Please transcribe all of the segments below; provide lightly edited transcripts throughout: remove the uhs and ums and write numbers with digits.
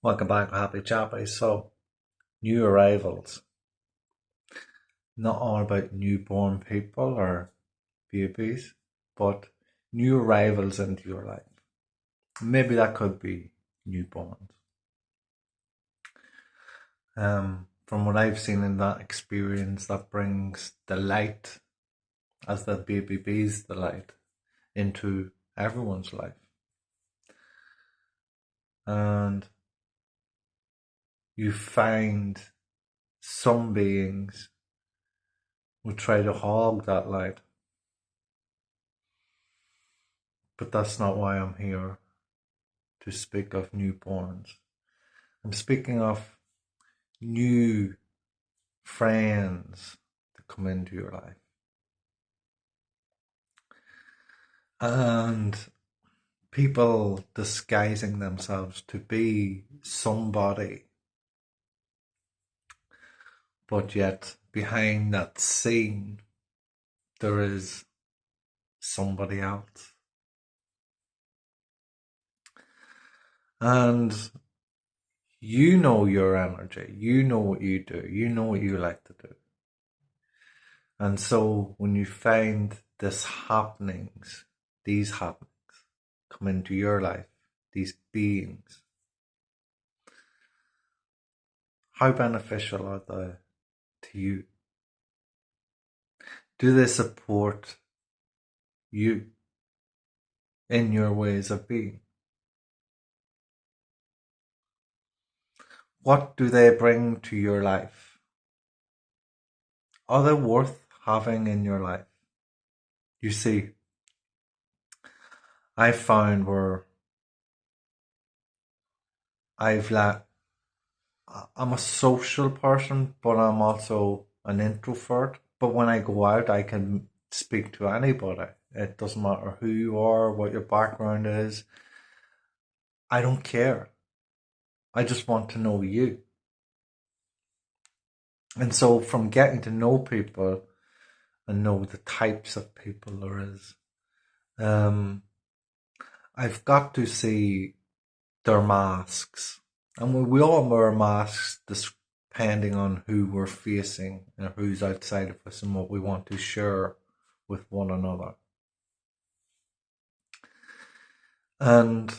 Welcome back, Happy Chappy. So, new arrivals. Not all about newborn people or babies, but new arrivals into your life. Maybe that could be newborns. From what I've seen in that experience, that brings the light, as the baby bees the light, into everyone's life. And you find some beings who try to hog that light. But that's not why I'm here to speak of newborns. I'm speaking of new friends that come into your life. And people disguising themselves to be somebody, but yet behind that scene, there is somebody else. And you know your energy, you know what you do, you know what you like to do. And so when you find these happenings come into your life, these beings, how beneficial are they to you? Do they support you in your ways of being? What do they bring to your life? Are they worth having in your life? You see, I found where I've let I'm a social person, but I'm also an introvert. But when I go out, I can speak to anybody. It doesn't matter who you are, what your background is. I don't care. I just want to know you. And so, from getting to know people and know the types of people there is, um, I've got to see their masks. And we all wear masks depending on who we're facing and who's outside of us and what we want to share with one another. And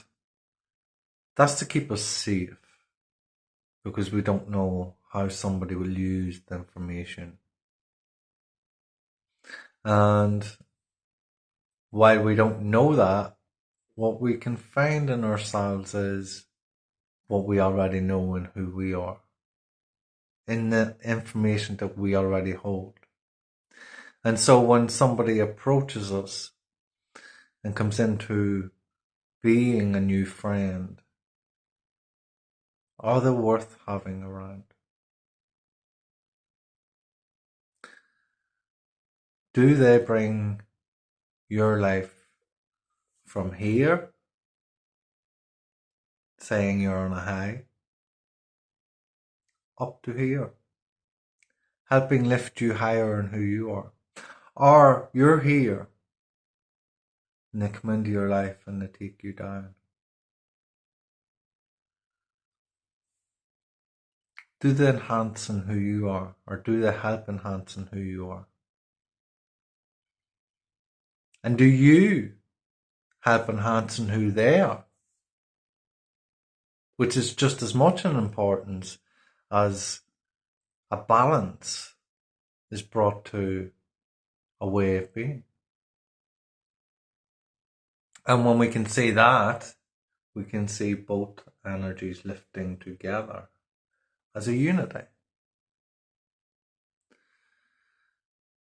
that's to keep us safe because we don't know how somebody will use the information. And while we don't know that, what we can find in ourselves is what we already know and who we are, in the information that we already hold. And so when somebody approaches us and comes into being a new friend, are they worth having around? Do they bring your life from here, saying you're on a high, up to here, helping lift you higher in who you are? Or you're here and they come into your life and they take you down. Do they enhance in who you are, or do they help enhance in who you are? And do you help enhance in who they are? Which is just as much an importance as a balance is brought to a way of being. And when we can see that, we can see both energies lifting together as a unity.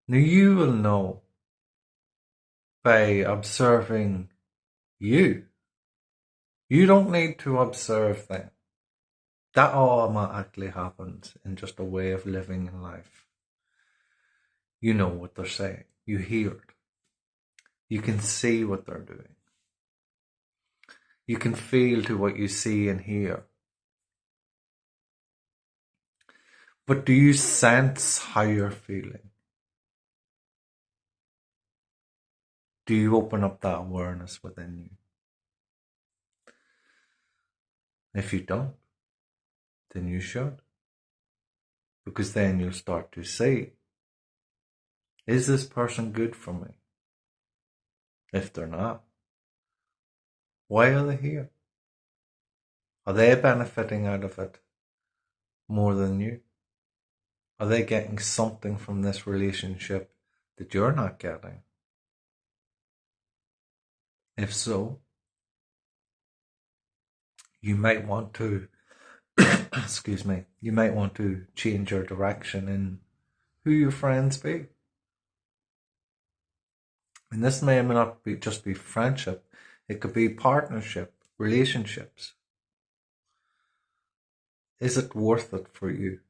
Now you will know by observing you. You don't need to observe them. That automatically happens in just a way of living in life. You know what they're saying. You hear it. You can see what they're doing. You can feel to what you see and hear. But do you sense how you're feeling? Do you open up that awareness within you? If you don't, then you should. Because then you'll start to see, is this person good for me? If they're not, why are they here? Are they benefiting out of it more than you? Are they getting something from this relationship that you're not getting? If so, you might want to, excuse me, you might want to change your direction in who your friends be. And this may not be just be friendship, it could be partnership, relationships. Is it worth it for you?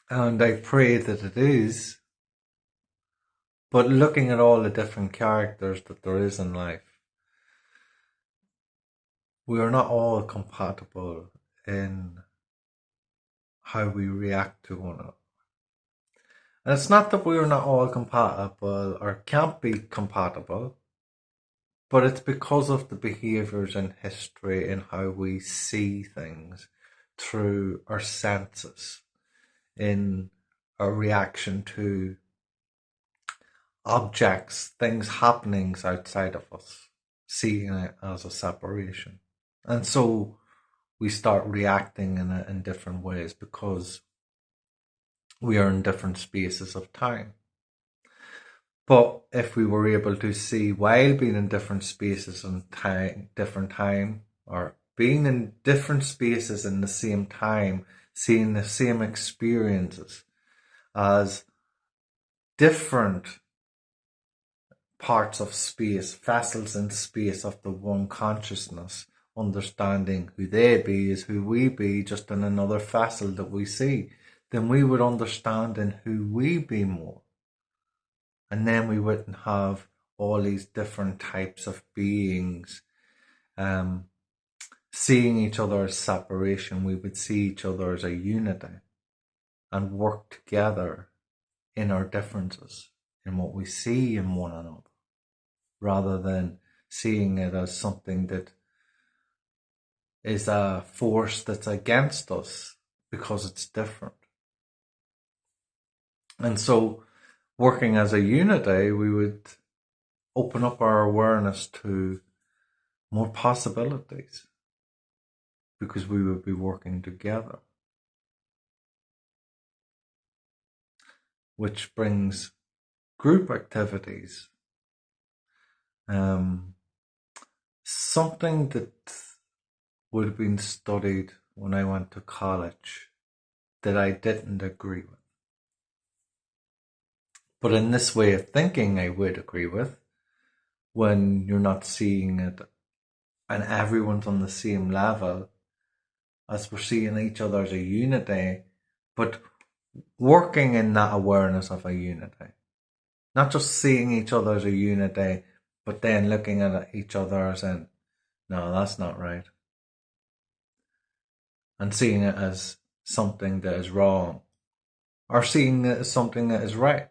And I pray that it is. But looking at all the different characters that there is in life, we are not all compatible in how we react to one another. And it's not that we are not all compatible or can't be compatible, but it's because of the behaviours in history and how we see things through our senses in our reaction to objects, things, happenings outside of us, seeing it as a separation. And so we start reacting in different ways because we are in different spaces of time. But if we were able to see while being in different spaces and time, different time, or being in different spaces in the same time, seeing the same experiences as different parts of space, vessels in space of the one consciousness, understanding who they be is who we be, just in another vessel that we see, then we would understand in who we be more. And then we wouldn't have all these different types of beings seeing each other as separation. We would see each other as a unity and work together in our differences, in what we see in one another, rather than seeing it as something that is a force that's against us because it's different. And so, working as a unity, we would open up our awareness to more possibilities because we would be working together. Which brings group activities. Something that would have been studied when I went to college that I didn't agree with. But in this way of thinking, I would agree with, when you're not seeing it and everyone's on the same level as we're seeing each other as a unity, but working in that awareness of a unity. Not just seeing each other as a unity, but then looking at each other as in, no, that's not right. And seeing it as something that is wrong. Or seeing it as something that is right.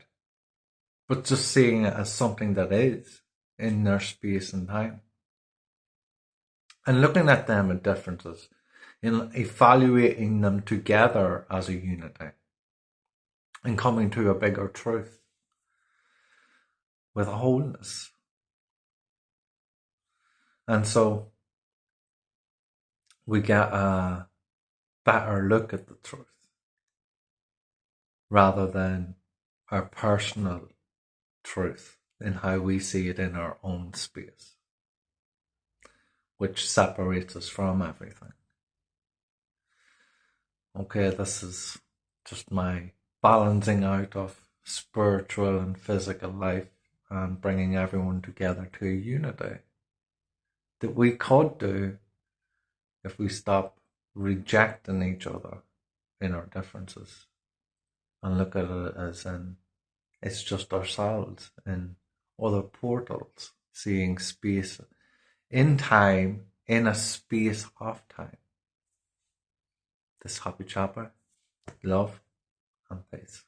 But just seeing it as something that is in their space and time. And looking at them as differences. In evaluating them together as a unity. And coming to a bigger truth. With a wholeness. And so we get a better look at the truth rather than our personal truth in how we see it in our own space, which separates us from everything. Okay, this is just my balancing out of spiritual and physical life and bringing everyone together to a unity that we could do if we stop rejecting each other in our differences and look at it as in it's just ourselves in other portals, seeing space in time, in a space of time. This Happy Chopper, love and peace.